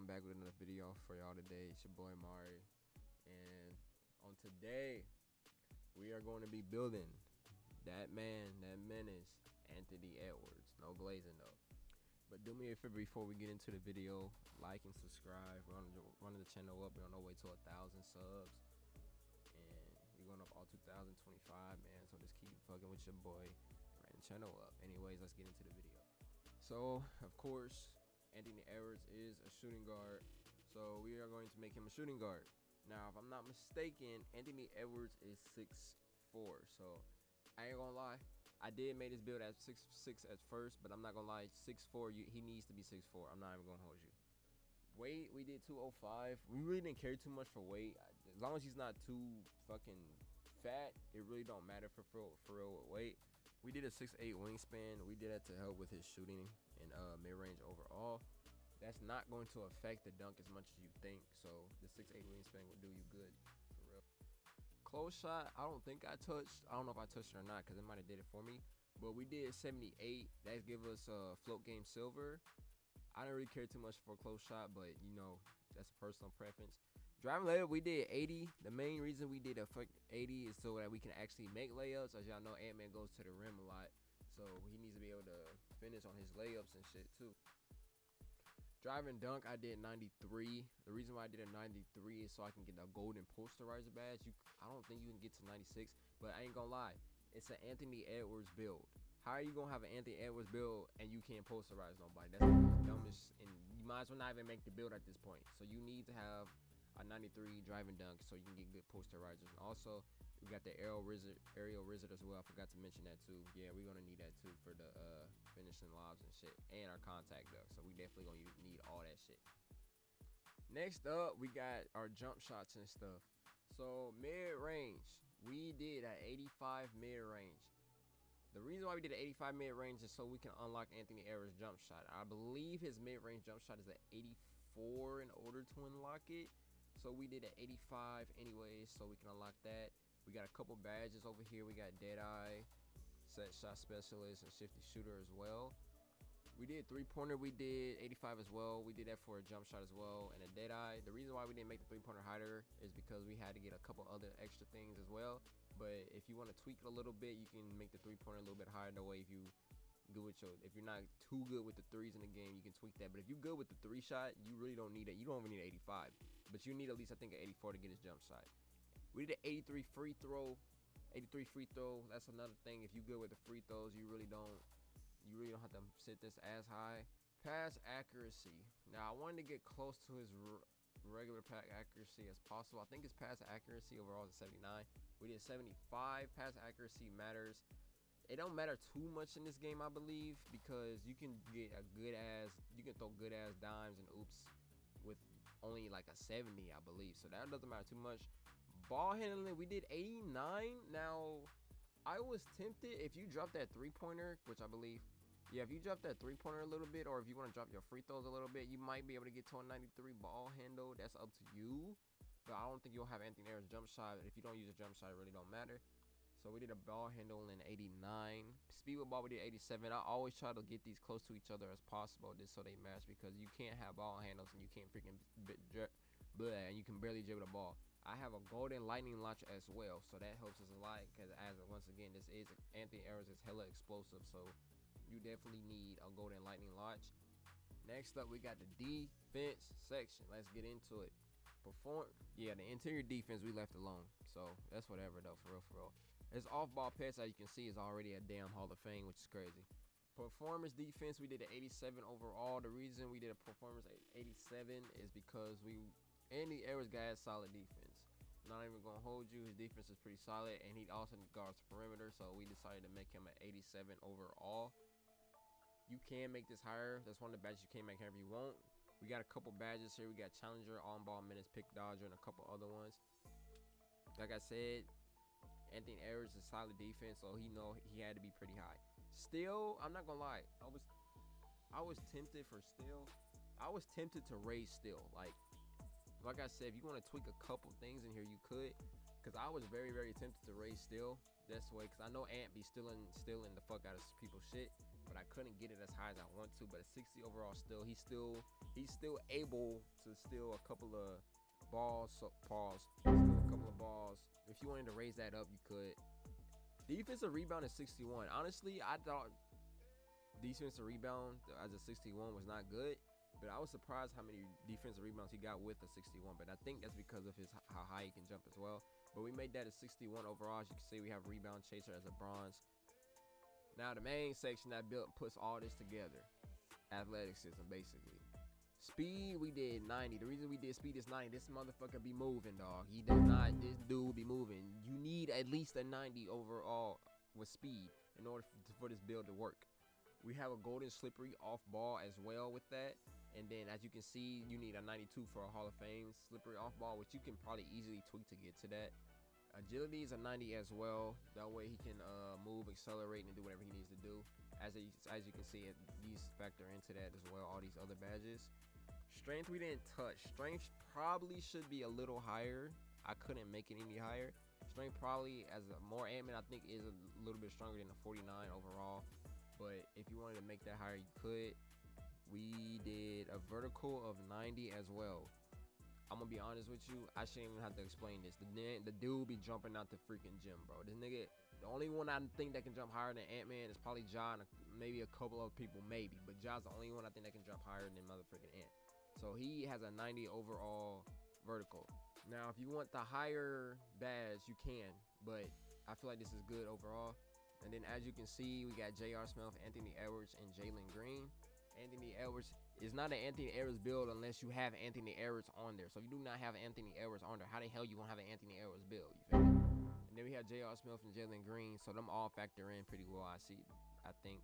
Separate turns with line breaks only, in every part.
I'm back with another video for y'all today. It's your boy Mari, and on today we are going to be building that man, that menace, Anthony Edwards. No glazing though. But do me a favor before we get into the video, like and subscribe. We're running the channel up. We're on our way to 1,000 subs, and we're going up all 2025, man. So just keep fucking with your boy, running the channel up. Anyways, let's get into the video. So of course, Anthony Edwards is a shooting guard, so we are going to make him a shooting guard. Now, if I'm not mistaken, Anthony Edwards is 6'4", so I ain't gonna lie. I did make this build at 6'6" at first, but I'm not gonna lie, 6'4", he needs to be 6'4". I'm not even gonna hold you. Weight, we did 205. We really didn't care too much for weight. As long as he's not too fucking fat, it really don't matter for real with weight. We did a 6'8" wingspan. We did that to help with his shooting and mid-range overall. That's not going to affect the dunk as much as you think. So the 6'8" wingspan will do you good for real. Close shot, I don't think I touched. I don't know if I touched it or not because it might have did it for me. But we did 78. That give us a float game silver. I didn't really care too much for a close shot, but you know, that's a personal preference. Driving layup, we did 80. The main reason we did a 80 is so that we can actually make layups. As y'all know, Ant-Man goes to the rim a lot, so he needs to be able to finish on his layups and shit too. Driving dunk, I did 93. The reason why I did a 93 is so I can get a golden posterizer badge. I don't think you can get to 96, but I ain't gonna lie, it's an Anthony Edwards build. How are you gonna have an Anthony Edwards build and you can't posterize nobody? That's the dumbest, and you might as well not even make the build at this point. So you need to have a 93 driving dunk so you can get good posterizers. And also, we got the aerial wizard as well. I forgot to mention that too. Yeah, we're gonna need that too for the finishing lobs and shit, and our contact dunk. So we definitely gonna need all that shit. Next up, we got our jump shots and stuff. So mid range, we did an 85 mid range. The reason why we did an 85 mid-range is so we can unlock Anthony Edwards' jump shot. I believe his mid-range jump shot is at 84 in order to unlock it. So we did an 85 anyways, so we can unlock that. We got a couple badges over here. We got Deadeye, Set Shot Specialist, and Shifty Shooter as well. We did three-pointer. We did 85 as well. We did that for a jump shot as well and a Deadeye. The reason why we didn't make the three-pointer higher is because we had to get a couple other extra things as well. But if you want to tweak it a little bit, you can make the three-pointer a little bit higher. That way, if you're not too good with the threes in the game, you can tweak that. But if you're good with the three shot, you really don't need it. You don't even need an 85, but you need at least, I think, an 84 to get his jump shot. We did an 83 free throw. 83 free throw. That's another thing. If you're good with the free throws, you really don't have to set this as high. Pass accuracy. Now I wanted to get close to his regular pass accuracy as possible. I think his pass accuracy overall is 79. We did 75. Pass accuracy matters. It don't matter too much in this game, I believe, because you can get you can throw good ass dimes and oops with only like a 70, I believe. So that doesn't matter too much. Ball handling, we did 89. Now I was tempted if you drop that three-pointer, which I believe, yeah, if you drop that three-pointer a little bit, or if you want to drop your free throws a little bit, you might be able to get to a 93 ball handle. That's up to you. But I don't think you'll have Anthony Edwards' jump shot. If you don't use a jump shot, it really don't matter. So we did a ball handle in 89. Speed with ball, we did 87. I always try to get these close to each other as possible, just so they match, because you can't have ball handles and you can't freaking and you can barely dribble the ball. I have a golden lightning launch as well, so that helps us a lot, because once again, this is Anthony Edwards is hella explosive, so you definitely need a golden lightning launch. Next up, we got the defense section. Let's get into it. The interior defense we left alone, so that's whatever though, for real. His off-ball pass, as you can see, is already a damn Hall of Fame, which is crazy. Performance defense, we did an 87 overall. The reason we did a performance 87 is because Anthony Edwards got solid defense. I'm not even gonna hold you, his defense is pretty solid, and he also guards the perimeter, so we decided to make him an 87 overall. You can make this higher. That's one of the badges you can make however you want. We got a couple badges here. We got Challenger, On-Ball, Menace, Pick Dodger, and a couple other ones. Like I said, Anthony Edwards is solid defense, so he had to be pretty high. Still, I'm not gonna lie, I was tempted for steal. I was tempted to raise steal. Like I said, if you want to tweak a couple things in here, you could. Because I was very tempted to raise steal. That's the way, because I know Ant be stealing the fuck out of people's shit. but I couldn't get it as high as I want to. But a 60 overall still, he's still able to steal a couple of balls. So pause. Steal a couple of balls. If you wanted to raise that up, you could. Defensive rebound is 61. Honestly, I thought defensive rebound as a 61 was not good, but I was surprised how many defensive rebounds he got with a 61. But I think that's because of how high he can jump as well. But we made that a 61 overall. As you can see, we have rebound chaser as a bronze. Now the main section that built puts all this together. Athleticism, basically. Speed, we did 90. The reason we did speed is 90. This motherfucker be moving, dog. He does not. This dude be moving. You need at least a 90 overall with speed in order for this build to work. We have a golden slippery off ball as well with that. And then as you can see, you need a 92 for a Hall of Fame slippery off ball, which you can probably easily tweak to get to that. Agility is a 90 as well. That way he can move, accelerate, and do whatever he needs to do. As you can see, these factor into that as well, all these other badges. Strength we didn't touch. Strength probably should be a little higher. I couldn't make it any higher. Strength probably, as a more Ant-Man, I think is a little bit stronger than the 49 overall. But if you wanted to make that higher, you could. We did a vertical of 90 as well. I'm gonna be honest with you, I shouldn't even have to explain this. The dude be jumping out the freaking gym, bro. This nigga, the only one I think that can jump higher than Ant-Man is probably Ja and maybe a couple of people, maybe. But Ja's the only one I think that can jump higher than motherfucking Ant. So he has a 90 overall vertical. Now, if you want the higher badge, you can. But I feel like this is good overall. And then as you can see, we got J.R. Smith, Anthony Edwards, and Jalen Green. Anthony Edwards is not an Anthony Edwards build unless you have Anthony Edwards on there. So if you do not have Anthony Edwards on there, how the hell you gonna have an Anthony Edwards build? You feel me? And then we have J.R. Smith and Jalen Green. So them all factor in pretty well, I think.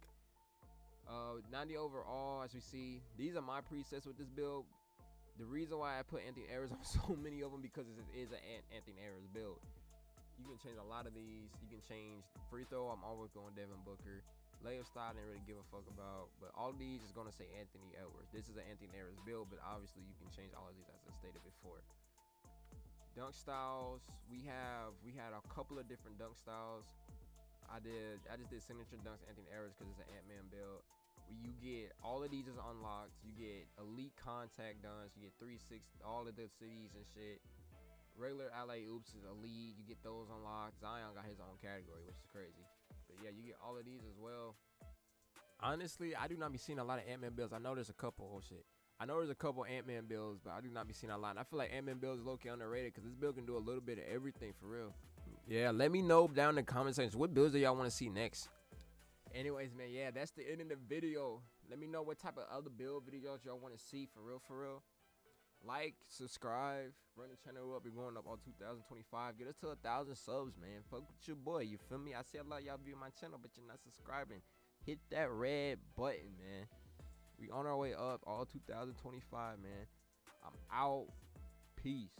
90 overall, as we see, these are my presets with this build. The reason why I put Anthony Edwards on so many of them because it is an Anthony Edwards build. You can change a lot of these. You can change free throw. I'm always going Devin Booker. Layup style, I didn't really give a fuck about. But all of these is going to say Anthony Edwards. This is an Anthony Edwards build, but obviously you can change all of these as I stated before. Dunk styles. We had a couple of different dunk styles. I just did signature dunks Anthony Edwards because it's an Ant-Man build. You get all of these is unlocked. You get elite contact dunks. You get 360, all of the cities and shit. Regular alley-oops is elite. You get those unlocked. Zion got his own category, which is crazy. But yeah, you get all of these as well. Honestly, I do not be seeing a lot of Ant-Man builds. I know there's a couple. Oh shit. I know there's a couple Ant-Man builds, but I do not be seeing a lot. And I feel like Ant-Man builds is low-key underrated because this build can do a little bit of everything for real. Yeah, let me know down in the comment section what builds do y'all want to see next. Anyways, man, yeah, that's the end of the video. Let me know what type of other build videos y'all want to see for real. Like, subscribe, run the channel up. We're going up on 2025. Get us to 1,000 subs, man. Fuck with your boy, you feel me? I see a lot of y'all viewing my channel, but you're not subscribing. Hit that red button, man. We on our way up all 2025, man. I'm out. Peace.